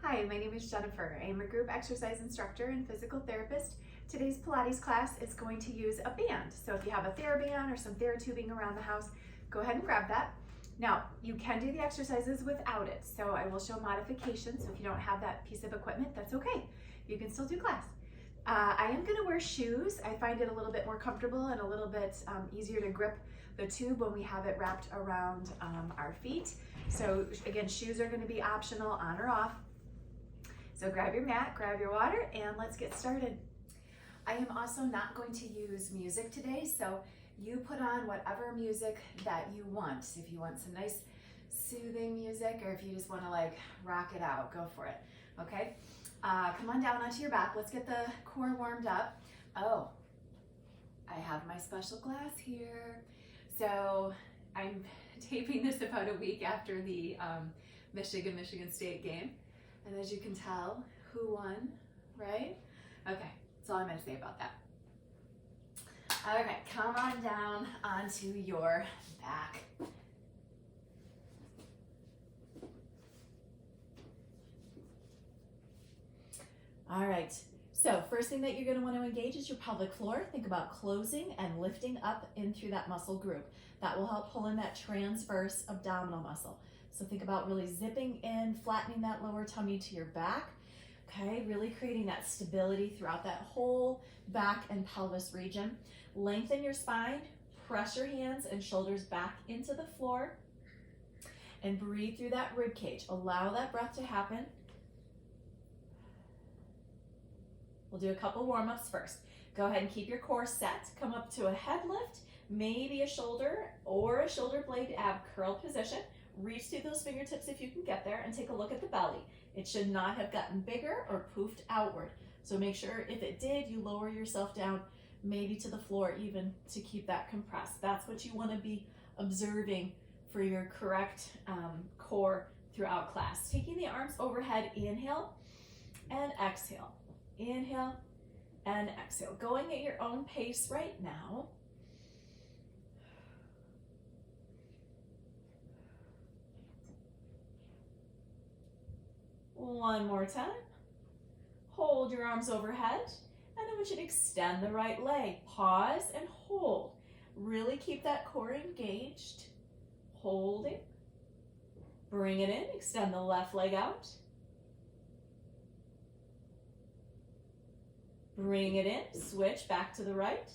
Hi, my name is Jennifer. I am a group exercise instructor and physical therapist. Today's Pilates class is going to use a band. So if you have a theraband or some therapeutic around the house, go ahead and grab that. Now, you can do the exercises without it. So I will show modifications. So if you don't have that piece of equipment, that's okay. You can still do class. I am gonna wear shoes. I find it a little bit more comfortable and a little bit easier to grip the tube when we have it wrapped around our feet. So again, shoes are gonna be optional, on or off. So grab your mat, grab your water, and let's get started. I am also not going to use music today, so you put on whatever music that you want. If you want some nice soothing music, or if you just want to like rock it out, go for it, okay? Come on down onto your back. Let's get the core warmed up. Oh, I have my special glass here. So I'm taping this about a week after the Michigan State game. And as you can tell, who won, right? Okay, that's all I'm gonna say about that. Okay, come on down onto your back. All right, so first thing that you're gonna wanna engage is your pelvic floor. Think about closing and lifting up in through that muscle group. That will help pull in that transverse abdominal muscle. So think about really zipping in, flattening that lower tummy to your back, okay? Really creating that stability throughout that whole back and pelvis region. Lengthen your spine, press your hands and shoulders back into the floor, and breathe through that rib cage. Allow that breath to happen. We'll do a couple warm-ups first. Go ahead and keep your core set. Come up to a head lift, maybe a shoulder or a shoulder blade ab curl position. Reach through those fingertips if you can get there, and take a look at the belly. It should not have gotten bigger or poofed outward. So make sure if it did, you lower yourself down maybe to the floor even to keep that compressed. That's what you want to be observing for your correct core throughout class. Taking the arms overhead, inhale and exhale. Inhale and exhale. Going at your own pace right now. One more time. Hold your arms overhead, and then we should extend the right leg. Pause and hold. Really keep that core engaged. Holding. Bring it in. Extend the left leg out. Bring it in. Switch back to the right.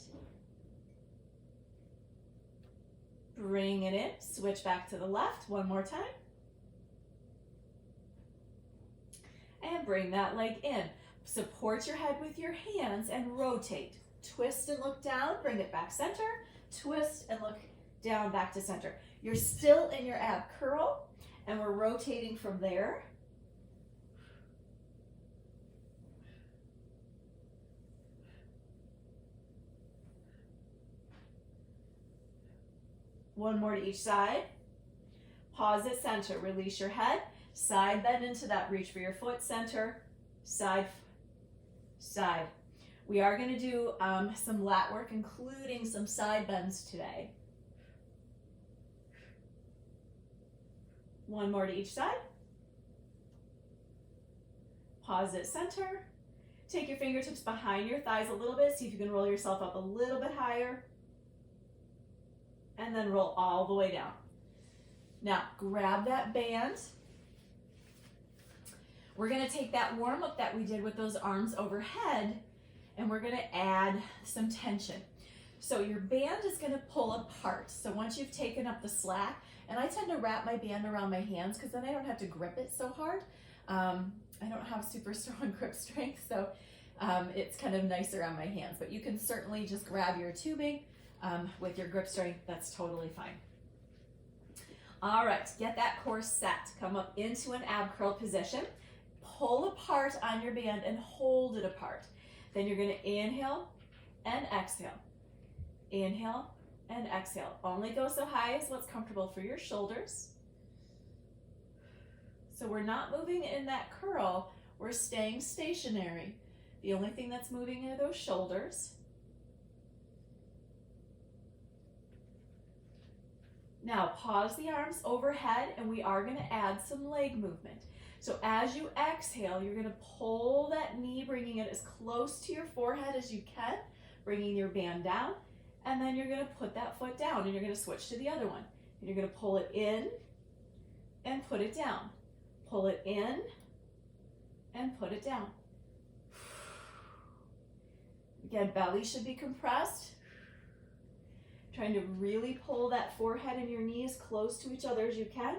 Bring it in. Switch back to the left. One more time. And bring that leg in. Support your head with your hands and rotate. Twist and look down, bring it back center. Twist and look down, back to center. You're still in your ab curl, and we're rotating from there. One more to each side. Pause at center, release your head. Side bend into that, reach for your foot, center, side, side. We are going to do some lat work, including some side bends today. One more to each side. Pause at center. Take your fingertips behind your thighs a little bit. See if you can roll yourself up a little bit higher. And then roll all the way down. Now, grab that band. We're gonna take that warm up that we did with those arms overhead, and we're gonna add some tension. So your band is gonna pull apart. So once you've taken up the slack, and I tend to wrap my band around my hands because then I don't have to grip it so hard. I don't have super strong grip strength, so it's kind of nicer on my hands, but you can certainly just grab your tubing with your grip strength. That's totally fine. All right, get that core set. Come up into an ab curl position. Pull apart on your band and hold it apart. Then you're going to inhale and exhale. Inhale and exhale. Only go so high as what's comfortable for your shoulders. So we're not moving in that curl. We're staying stationary. The only thing that's moving are those shoulders. Now pause the arms overhead, and we are going to add some leg movement. So as you exhale, you're gonna pull that knee, bringing it as close to your forehead as you can, bringing your band down, and then you're gonna put that foot down and you're gonna switch to the other one. And you're gonna pull it in and put it down. Pull it in and put it down. Again, belly should be compressed. Trying to really pull that forehead and your knees close to each other as you can.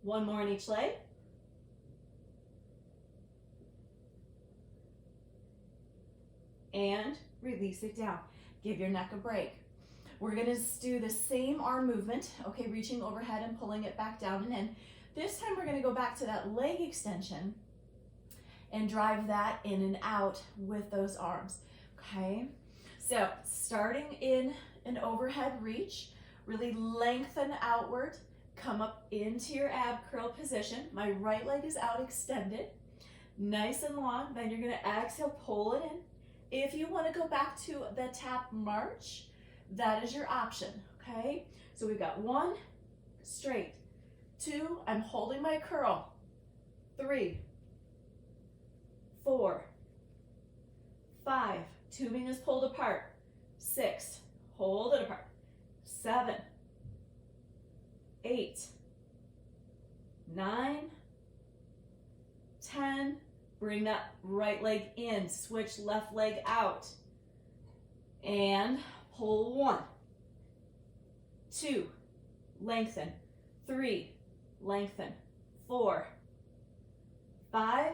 One more in each leg. And release it down. Give your neck a break. We're gonna do the same arm movement, okay, reaching overhead and pulling it back down and in. This time we're gonna go back to that leg extension and drive that in and out with those arms, okay? So starting in an overhead reach, really lengthen outward, come up into your ab curl position. My right leg is out extended, nice and long. Then you're gonna exhale, pull it in. If you wanna go back to the tap march, that is your option, okay? So we've got 1, straight, 2, I'm holding my curl, 3, 4, 5, tubing is pulled apart, 6, hold it apart, 7, 8, 9, 10, bring that right leg in, switch left leg out, and pull 1, 2, lengthen, 3, lengthen, 4, 5,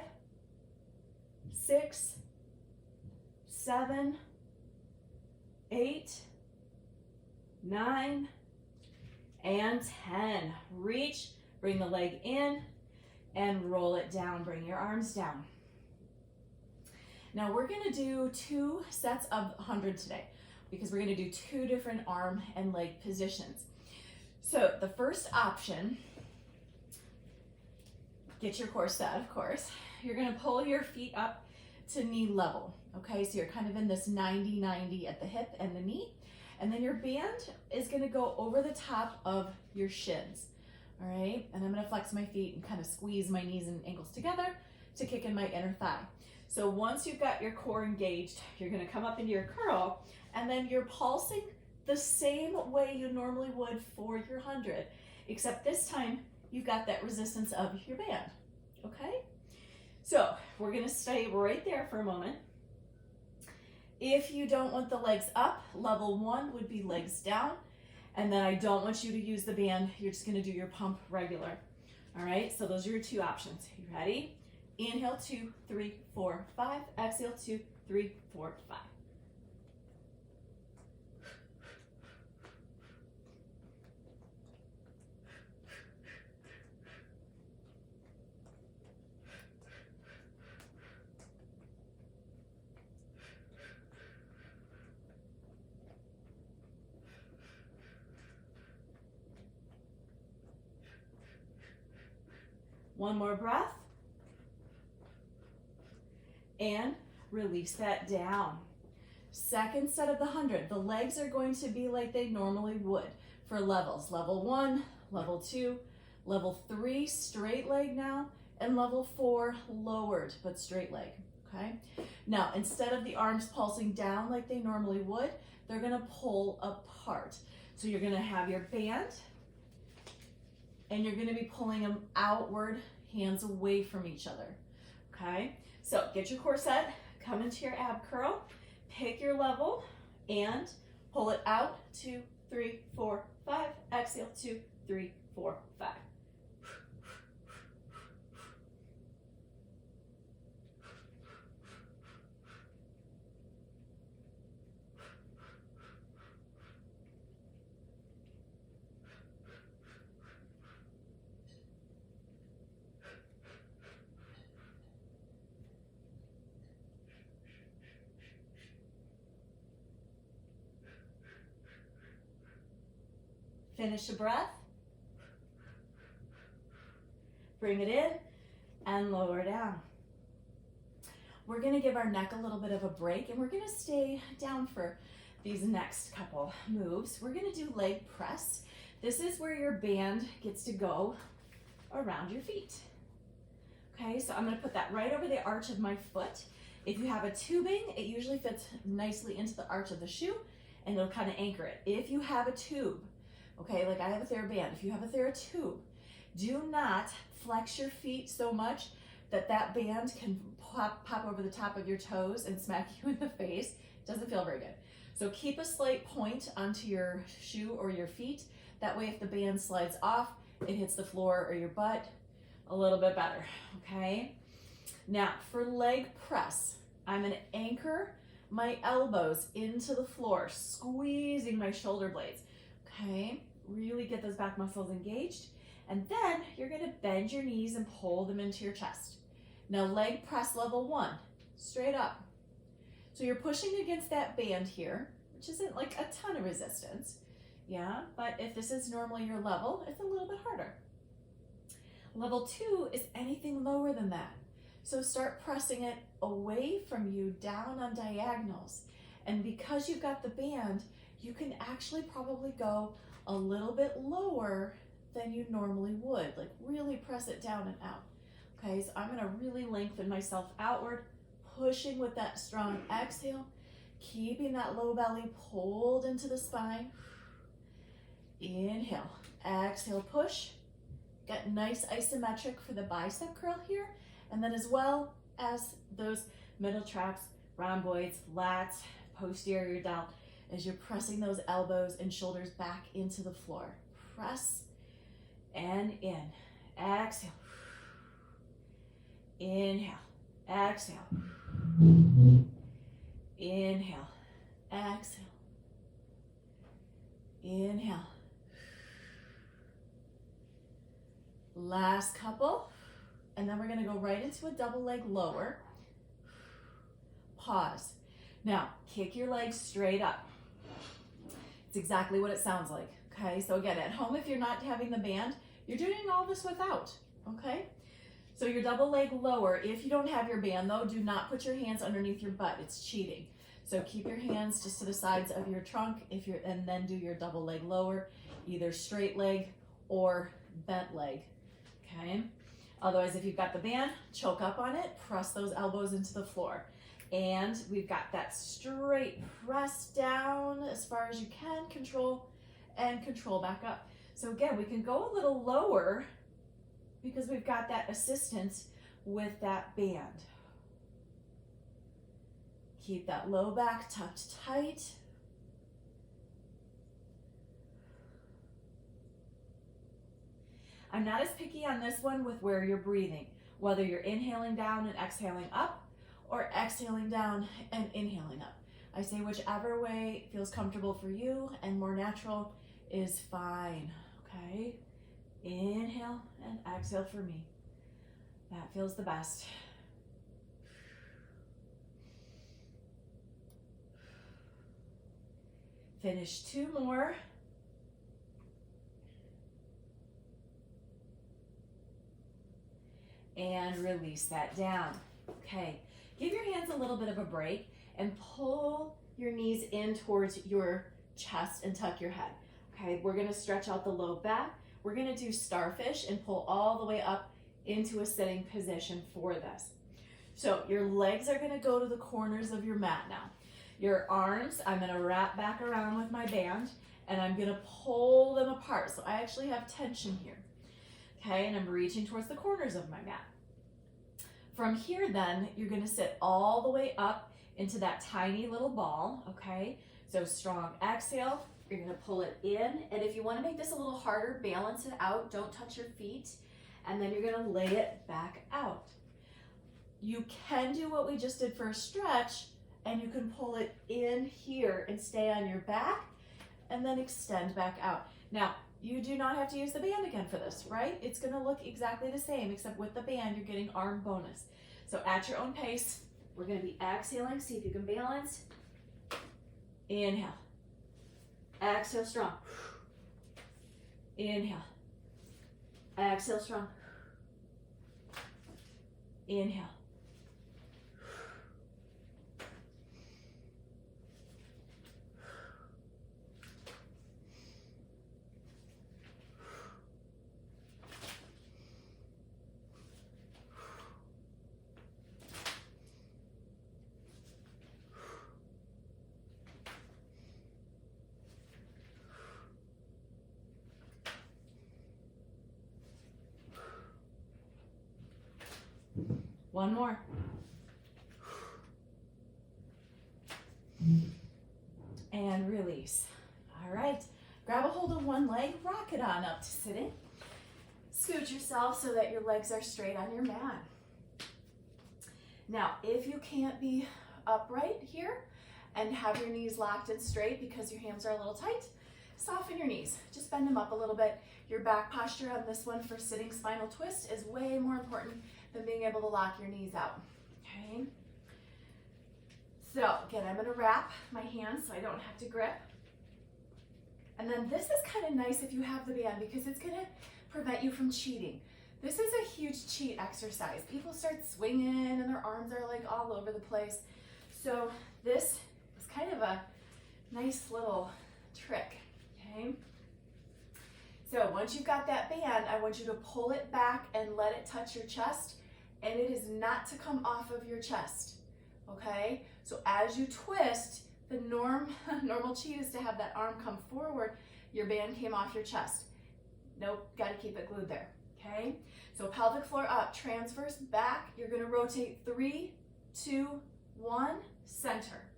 6, 7, 8, 9, and 10. Reach, bring the leg in, and roll it down. Bring your arms down. Now we're gonna do 2 sets of 100 today, because we're gonna do 2 different arm and leg positions. So the first option, get your core set, of course. You're gonna pull your feet up to knee level, okay? So you're kind of in this 90-90 at the hip and the knee, and then your band is gonna go over the top of your shins, all right? And I'm gonna flex my feet and kind of squeeze my knees and ankles together to kick in my inner thigh. So once you've got your core engaged, you're gonna come up into your curl, and then you're pulsing the same way you normally would for your 100, except this time you've got that resistance of your band, okay? So we're gonna stay right there for a moment. If you don't want the legs up, level 1 would be legs down, and then I don't want you to use the band, you're just gonna do your pump regular. All right, so those are your 2 options. You ready? Inhale, 2, 3, 4, 5. Exhale, 2, 3, 4, 5. One more breath. And release that down. Second set of the 100. The legs are going to be like they normally would for levels. Level 1, level 2, level 3, straight leg now, and level 4, lowered but straight leg, okay? Now, instead of the arms pulsing down like they normally would, they're gonna pull apart. So you're gonna have your band, and you're gonna be pulling them outward, hands away from each other, okay? So get your core set, come into your ab curl, pick your level, and pull it out, 2, 3, 4, 5. Exhale, 2, 3, 4, 5. Finish a breath. Bring it in and lower down. we're gonna give our neck a little bit of a break and we're gonna stay down for these next couple moves. We're gonna do leg press. This is where your band gets to go around your feet. Okay, so I'm gonna put that right over the arch of my foot. If you have a tubing, it usually fits nicely into the arch of the shoe and it'll kind of anchor it. If you have a tube, okay, like I have a theraband, if you have a theratube, do not flex your feet so much that that band can pop over the top of your toes and smack you in the face. It doesn't feel very good. So keep a slight point onto your shoe or your feet. That way if the band slides off, it hits the floor or your butt a little bit better, okay? Now for leg press, I'm gonna anchor my elbows into the floor, squeezing my shoulder blades, okay? Really get those back muscles engaged. And then you're gonna bend your knees and pull them into your chest. Now leg press level 1, straight up. So you're pushing against that band here, which isn't like a ton of resistance, yeah? But if this is normally your level, it's a little bit harder. Level 2 is anything lower than that. So start pressing it away from you, down on diagonals. And because you've got the band, you can actually probably go a little bit lower than you normally would. Like really press it down and out. Okay, so I'm gonna really lengthen myself outward, pushing with that strong exhale, keeping that low belly pulled into the spine. Inhale, exhale, push. Got nice isometric for the bicep curl here. And then as well as those middle traps, rhomboids, lats, posterior delt, as you're pressing those elbows and shoulders back into the floor. Press and in. Exhale. Inhale. Exhale. Inhale. Exhale. Inhale. Last couple. And then we're gonna go right into a double leg lower. Pause. Now, kick your legs straight up. It's exactly what it sounds like, okay? So again, at home, if you're not having the band, you're doing all this without, okay? So your double leg lower, if you don't have your band though, do not put your hands underneath your butt. It's cheating. So keep your hands just to the sides of your trunk and then do your double leg lower, either straight leg or bent leg, okay? Otherwise, if you've got the band, choke up on it, press those elbows into the floor. And we've got that straight press down as far as you can, control back up. So again, we can go a little lower because we've got that assistance with that band. Keep that low back tucked tight. I'm not as picky on this one with where you're breathing, whether you're inhaling down and exhaling up or exhaling down and inhaling up. I say whichever way feels comfortable for you and more natural is fine, okay? Inhale and exhale for me. That feels the best. Finish 2 more. And release that down. Okay, give your hands a little bit of a break and pull your knees in towards your chest and tuck your head. Okay, we're gonna stretch out the low back. We're gonna do starfish and pull all the way up into a sitting position for this. So your legs are gonna go to the corners of your mat now. Your arms, I'm gonna wrap back around with my band and I'm gonna pull them apart. So I actually have tension here. Okay, and I'm reaching towards the corners of my mat. From here then, you're gonna sit all the way up into that tiny little ball, okay? So strong exhale, you're gonna pull it in, and if you wanna make this a little harder, balance it out, don't touch your feet, and then you're gonna lay it back out. You can do what we just did for a stretch, and you can pull it in here and stay on your back, and then extend back out. Now, you do not have to use the band again for this, right? It's gonna look exactly the same, except with the band, you're getting arm bonus. So at your own pace, we're gonna be exhaling, see if you can balance. Inhale. Exhale strong. Inhale. Exhale strong. Inhale. One more. And release. All right. Grab a hold of one leg, rock it on up to sitting. Scoot yourself so that your legs are straight on your mat. Now, if you can't be upright here and have your knees locked and straight because your hands are a little tight, soften your knees. Just bend them up a little bit. Your back posture on this one for sitting spinal twist is way more important than being able to lock your knees out. Okay? So, again, I'm gonna wrap my hands so I don't have to grip. And then this is kind of nice if you have the band because it's gonna prevent you from cheating. This is a huge cheat exercise. People start swinging and their arms are like all over the place. So this is kind of a nice little trick, okay? So once you've got that band, I want you to pull it back and let it touch your chest, and it is not to come off of your chest, okay? So as you twist, the normal cheat is to have that arm come forward. Your band came off your chest. Nope, gotta keep it glued there, okay? So pelvic floor up, transverse back. You're gonna rotate 3, 2, 1, center.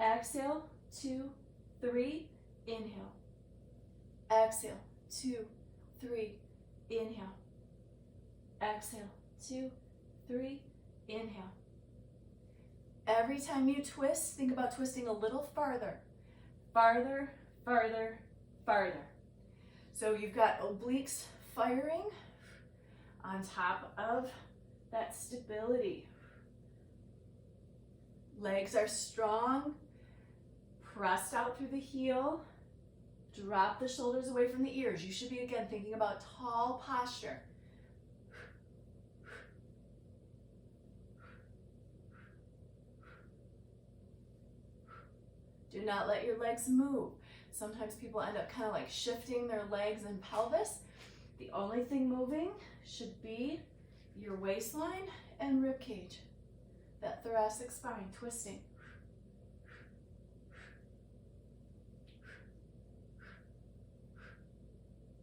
Exhale, 2, 3, inhale. Exhale, 2, 3, inhale. Exhale, 2, 3, inhale. Every time you twist, think about twisting a little farther. Farther, farther, farther. So you've got obliques firing on top of that stability. Legs are strong, pressed out through the heel. Drop the shoulders away from the ears. You should be, again, thinking about tall posture. Do not let your legs move. Sometimes people end up kind of like shifting their legs and pelvis. The only thing moving should be your waistline and rib cage. That thoracic spine twisting.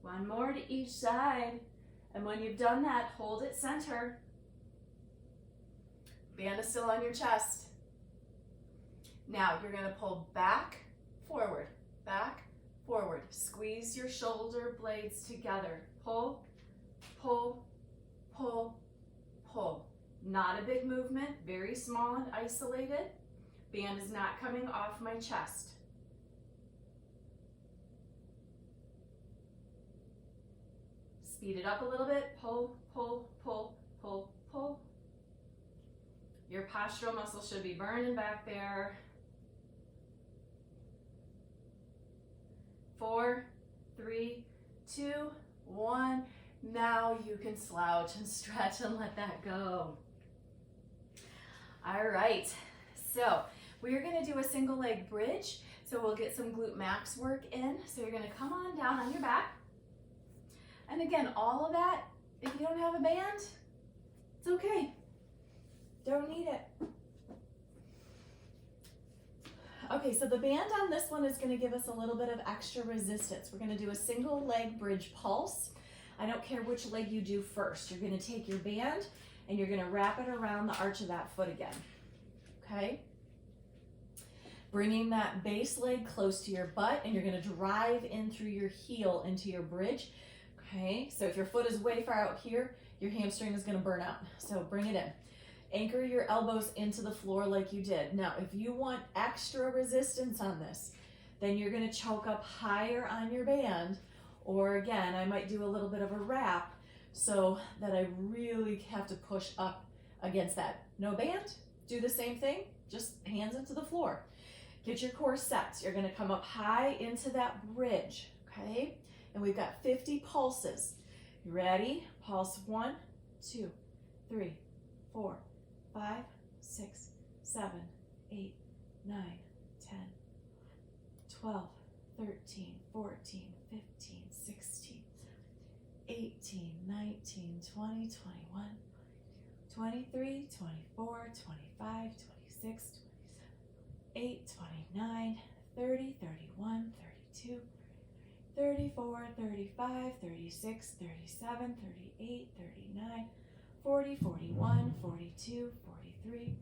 One more to each side. And when you've done that, hold it center. Band is still on your chest. Now you're going to pull back, forward, back, forward. Squeeze your shoulder blades together. Pull, pull, pull, pull. Not a big movement, very small and isolated. Band is not coming off my chest. Speed it up a little bit. Pull, pull, pull, pull, pull. Your postural muscles should be burning back there. 4, 3, 2, 1. Now you can slouch and stretch and let that go. All right, so we're gonna do a single leg bridge. So we'll get some glute max work in. So you're gonna come on down on your back. And again, all of that, if you don't have a band, it's okay. Don't need it. Okay, so the band on this one is gonna give us a little bit of extra resistance. We're gonna do a single leg bridge pulse. I don't care which leg you do first. You're gonna take your band and you're gonna wrap it around the arch of that foot again, okay? Bringing that base leg close to your butt, and you're gonna drive in through your heel into your bridge, okay? So if your foot is way far out here, your hamstring is gonna burn out, so bring it in. Anchor your elbows into the floor like you did. Now, if you want extra resistance on this, then you're gonna choke up higher on your band, or again, I might do a little bit of a wrap so that I really have to push up against that. No band, do the same thing, just hands into the floor. Get your core set. You're gonna come up high into that bridge, okay? And we've got 50 pulses. You ready? Pulse 1, 2, 3, 4, 5, 6, 7, 8, 9, 10, 12, 13, 14, 15, 16, 18, 19, 20, 21, 23, 24, 25, 26, 28, 29, 30, 31, 32, 34, 35, 36, 37, 38, 39, 40, 41, 42, 43,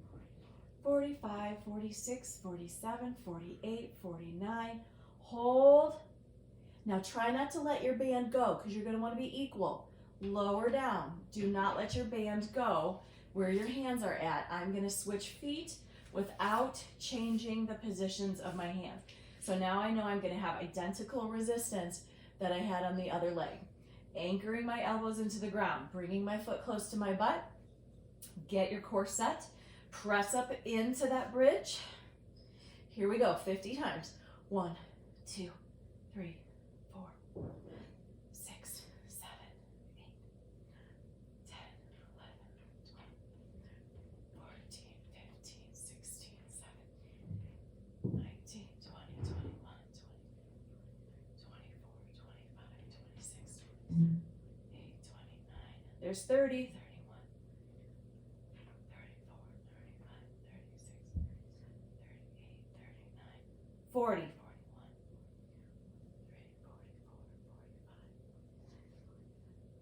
45, 46, 47, 48, 49. Hold. Now try not to let your band go because you're going to want to be equal. Lower down. Do not let your band go where your hands are at. I'm going to switch feet without changing the positions of my hands. So now I know I'm going to have identical resistance that I had on the other leg. Anchoring my elbows into the ground, bringing my foot close to my butt. Get your core set. Press up into that bridge. Here we go, 50 times. 1, 2, 3, 4, 6, 7, 8, 10, 11, 12, 14, 15, 16, 17, 19, 20, 21, 22, 24, 25, 26, 27, 28, 29. There's 30, 31, 34, 35, 36, 38, 39, 40,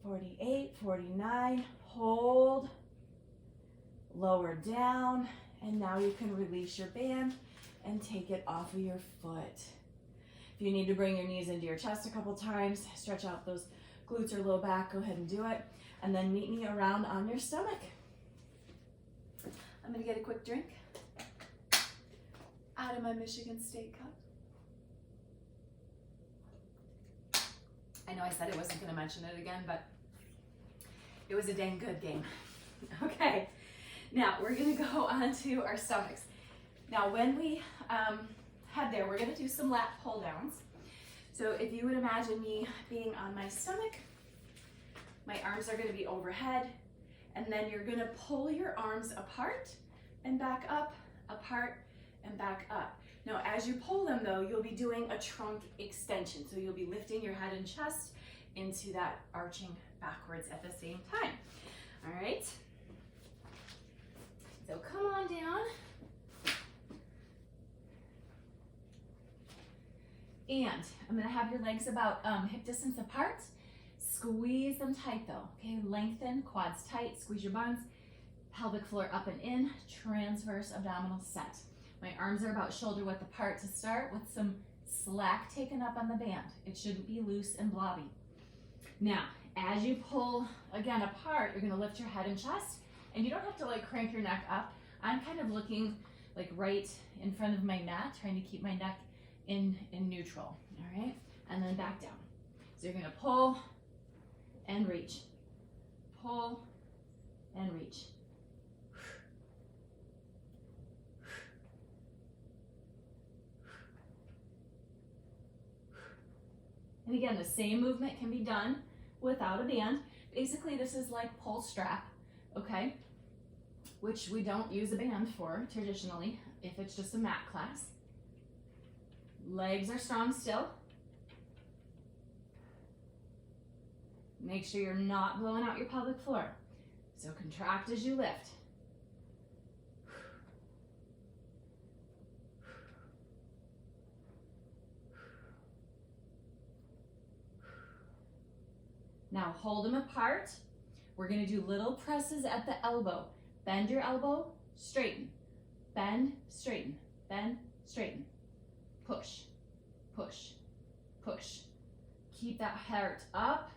41, 48, 49, hold, lower down, and now you can release your band and take it off of your foot. If you need to bring your knees into your chest a couple times, stretch out those glutes or low back, go ahead and do it, and then meet me around on your stomach. I'm gonna get a quick drink out of my Michigan State cup. I know I said I wasn't gonna mention it again, but it was a dang good game. Okay, now we're gonna go on to our stomachs. Now when we head there, we're gonna do some lat pull-downs. So if you would imagine me being on my stomach, my arms are gonna be overhead, and then you're gonna pull your arms apart and back up, apart and back up. Now as you pull them though, you'll be doing a trunk extension. So you'll be lifting your head and chest into that arching backwards at the same time. All right, so come on down. And I'm gonna have your legs about hip distance apart. Squeeze them tight though, okay? Lengthen, quads tight, squeeze your buns, pelvic floor up and in, transverse abdominal set. My arms are about shoulder width apart to start with some slack taken up on the band. It shouldn't be loose and blobby. Now, as you pull again apart, you're gonna lift your head and chest, and you don't have to like crank your neck up. I'm kind of looking like right in front of my mat, trying to keep my neck in neutral, all right? And then back down. So you're gonna pull and reach, pull and reach. And again, the same movement can be done without a band. Basically, this is like pull strap, okay? Which we don't use a band for traditionally if it's just a mat class. Legs are strong still. Make sure you're not blowing out your pelvic floor. So contract as you lift. Now hold them apart. We're gonna do little presses at the elbow. Bend your elbow, straighten. Bend, straighten, bend, straighten. Push, push, push. Keep that heart up.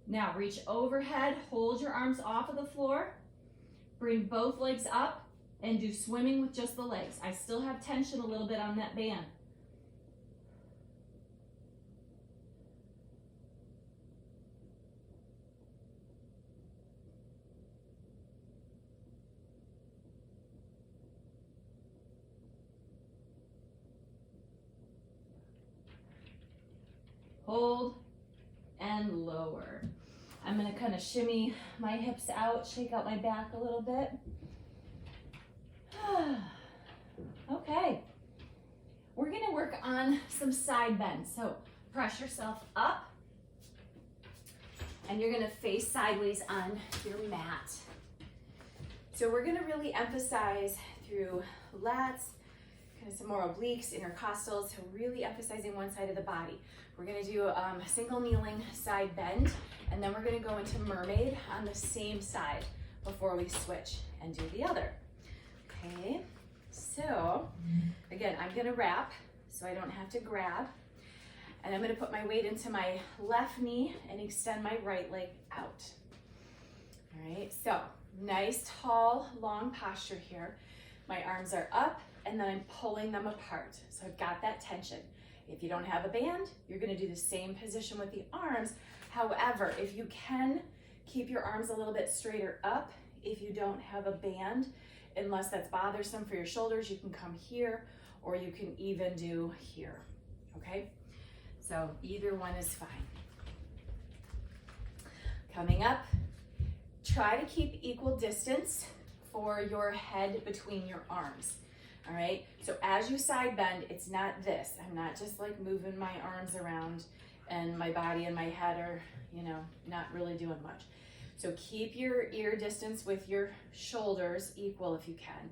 Now reach overhead, hold your arms off of the floor. Bring both legs up and do swimming with just the legs. I still have tension a little bit on that band. Hold and lower. I'm gonna kind of shimmy my hips out, shake out my back a little bit. Okay, we're gonna work on some side bends. So press yourself up and you're gonna face sideways on your mat. So we're gonna really emphasize through lats, kind of some more obliques, intercostals, so really emphasizing one side of the body. We're gonna do a single kneeling side bend, and then we're gonna go into Mermaid on the same side before we switch and do the other. Okay, so again, I'm gonna wrap so I don't have to grab, and I'm gonna put my weight into my left knee and extend my right leg out. All right, so nice, tall, long posture here. My arms are up, and then I'm pulling them apart. So I've got that tension. If you don't have a band, you're gonna do the same position with the arms. However, if you can keep your arms a little bit straighter up, if you don't have a band, unless that's bothersome for your shoulders, you can come here, or you can even do here, okay? So either one is fine. Coming up, try to keep equal distance for your head between your arms. All right, so as you side bend, it's not this. I'm not just like moving my arms around and my body and my head are, you know, not really doing much. So keep your ear distance with your shoulders equal if you can.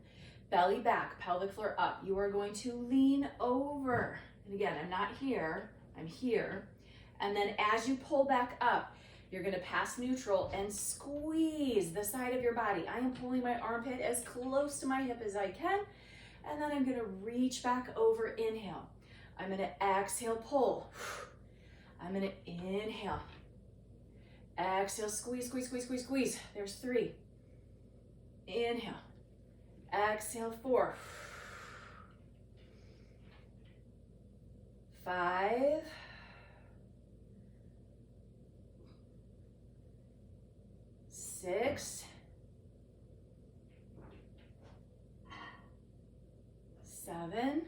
Belly back, pelvic floor up. You are going to lean over. And again, I'm not here, I'm here. And then as you pull back up, you're gonna pass neutral and squeeze the side of your body. I am pulling my armpit as close to my hip as I can. And then I'm gonna reach back over, inhale. I'm gonna exhale, pull. I'm gonna inhale. Exhale, squeeze, squeeze, squeeze, squeeze, squeeze. There's 3. Inhale. Exhale, 4. 5. 6. 7.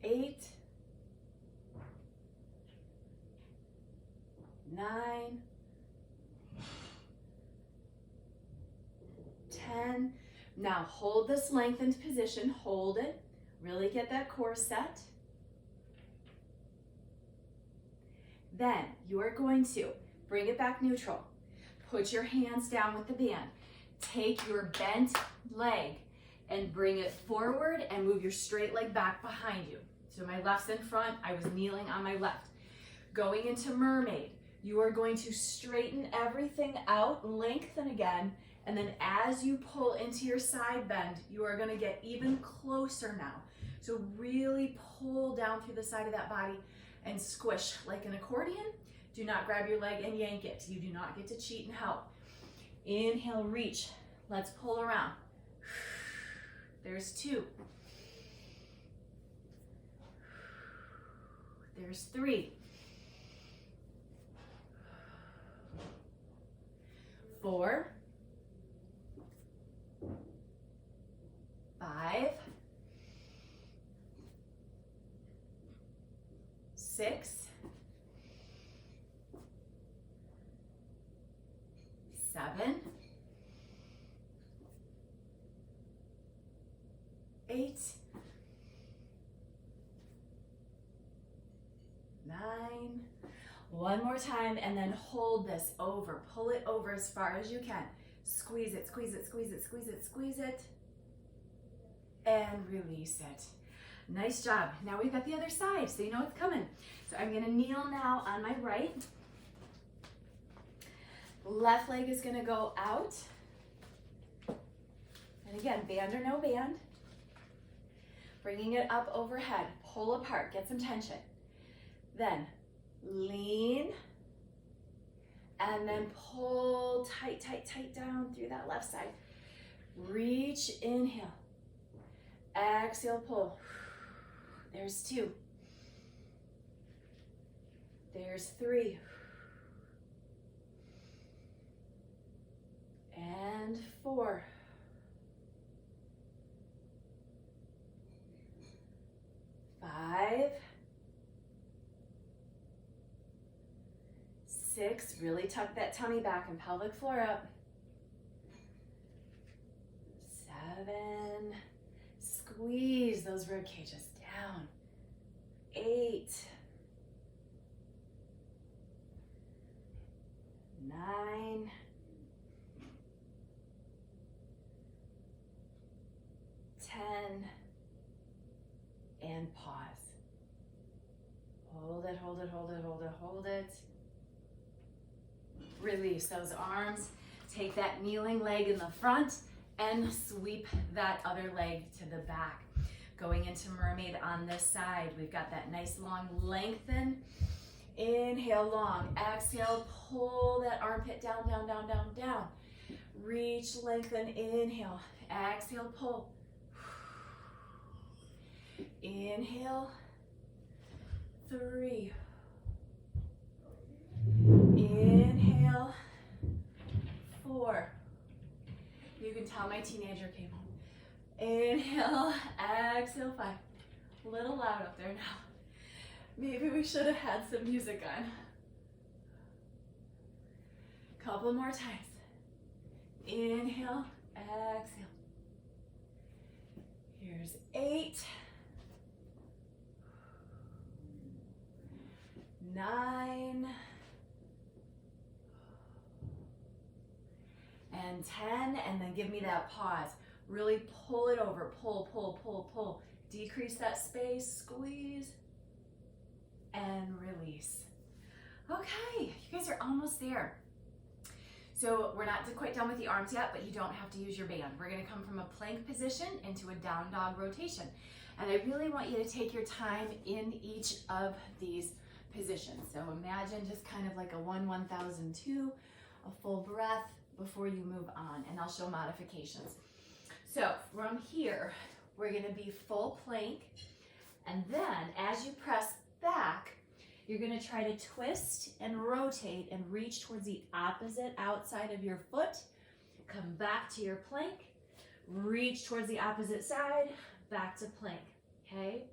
8. 9. 10. Now hold this lengthened position, hold it, really get that core set. Then you are going to bring it back neutral. Put your hands down with the band. Take your bent leg and bring it forward and move your straight leg back behind you. So my left's in front, I was kneeling on my left. Going into Mermaid, you are going to straighten everything out, lengthen again, and then as you pull into your side bend, you are gonna get even closer now. So really pull down through the side of that body and squish like an accordion. Do not grab your leg and yank it. You do not get to cheat and help. Inhale, reach. Let's pull around. There's 2. There's 3. 4. 5. 6. 7. 8. 9. One more time, and then hold this over. Pull it over as far as you can. Squeeze it, squeeze it, squeeze it, squeeze it, squeeze it, and release it. Nice job. Now we've got the other side, so you know it's coming. So I'm gonna kneel now on my right. Left leg is gonna go out. And again, band or no band. Bringing it up overhead, pull apart, get some tension. Then lean, and then pull tight, tight, tight down through that left side. Reach, inhale. Exhale, pull. There's 2. There's 3. And 4. 5. 6. Really tuck that tummy back and pelvic floor up. 7. Squeeze those rib cages down. 8. 9. it, hold it, hold it, hold it, hold it. Release those arms. Take that kneeling leg in the front and sweep that other leg to the back. Going into mermaid on this side. We've got that nice long lengthen. Inhale long. Exhale, pull that armpit down, down, down, down, down. Reach, lengthen, inhale. Exhale, pull. Inhale. 3. Inhale. 4. You can tell my teenager came home. Inhale, exhale, 5. A little loud up there now. Maybe we should have had some music on. Couple more times. Inhale, exhale. Here's 8. 9. And 10, and then give me that pause. Really pull it over, pull, pull, pull, pull. Decrease that space, squeeze, and release. Okay, you guys are almost there. So we're not quite done with the arms yet, but you don't have to use your band. We're gonna come from a plank position into a down dog rotation. And I really want you to take your time in each of these positions. So imagine just kind of like a 1, 1,002, a full breath before you move on, and I'll show modifications. So from here, we're gonna be full plank, and then as you press back, you're gonna try to twist and rotate and reach towards the opposite outside of your foot. Come back to your plank, reach towards the opposite side, back to plank, okay?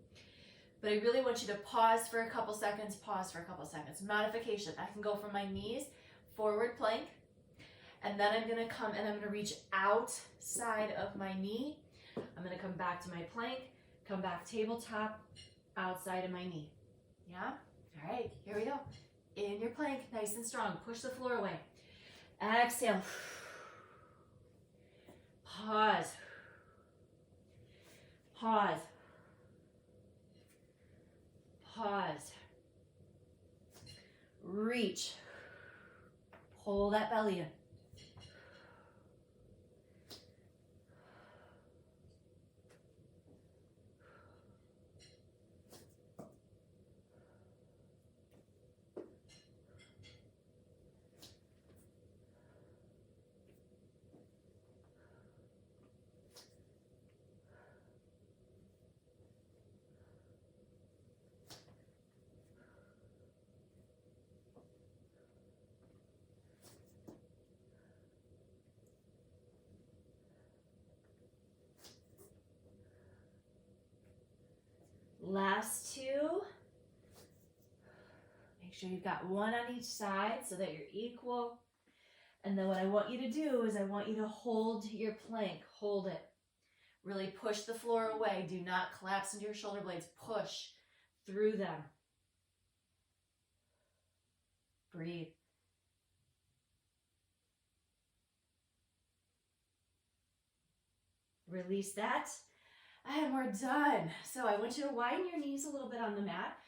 But I really want you to pause for a couple seconds, pause for a couple seconds. Modification, I can go from my knees, forward plank, and then I'm gonna come and I'm gonna reach outside of my knee. I'm gonna come back to my plank, come back tabletop, outside of my knee. Yeah? All right, here we go. In your plank, nice and strong. Push the floor away. Exhale. Pause. Pause. Pause. Reach. Pull that belly in. Last 2. Make sure you've got 1 on each side so that you're equal. And then what I want you to do is I want you to hold your plank. Hold it. Really push the floor away. Do not collapse into your shoulder blades. Push through them. Breathe. Release that. And we're done. So I want you to widen your knees a little bit on the mat.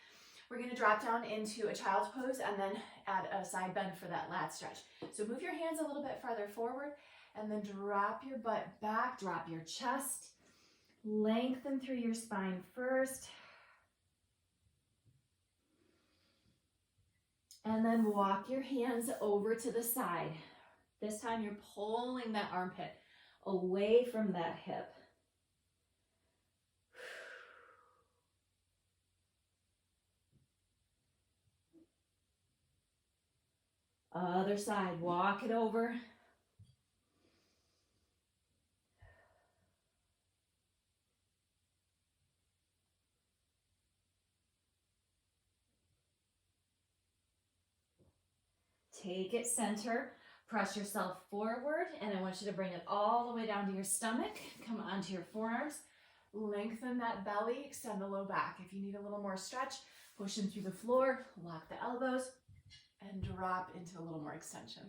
We're going to drop down into a child's pose and then add a side bend for that lat stretch. So move your hands a little bit farther forward and then drop your butt back, drop your chest, lengthen through your spine first. And then walk your hands over to the side. This time you're pulling that armpit away from that hip. Other side, walk it over. Take it center, press yourself forward, and I want you to bring it all the way down to your stomach. Come onto your forearms, lengthen that belly, extend the low back. If you need a little more stretch, push in through the floor, lock the elbows, and drop into a little more extension.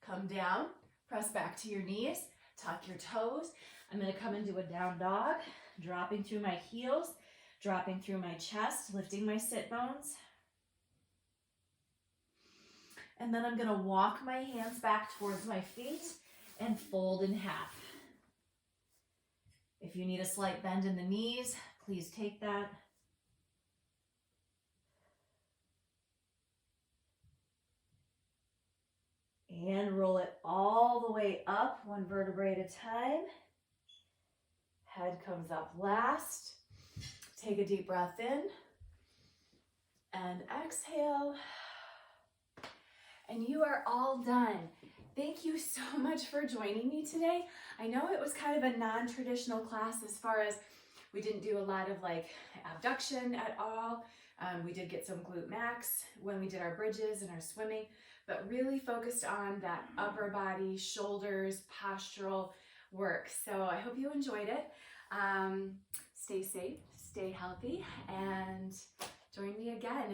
Come down, press back to your knees, Tuck your toes. I'm gonna come into a down dog, dropping through my heels, dropping through my chest, lifting my sit bones. And then I'm gonna walk my hands back towards my feet and fold in half. If you need a slight bend in the knees, please take that. And roll it all the way up, one vertebrae at a time. Head comes up last. Take a deep breath in and exhale. And you are all done. Thank you so much for joining me today. I know it was kind of a non-traditional class as far as we didn't do a lot of like abduction at all. We did get some glute max when we did our bridges and our swimming, but really focused on that upper body, shoulders, postural work. So I hope you enjoyed it. Stay safe, stay healthy, and join me again.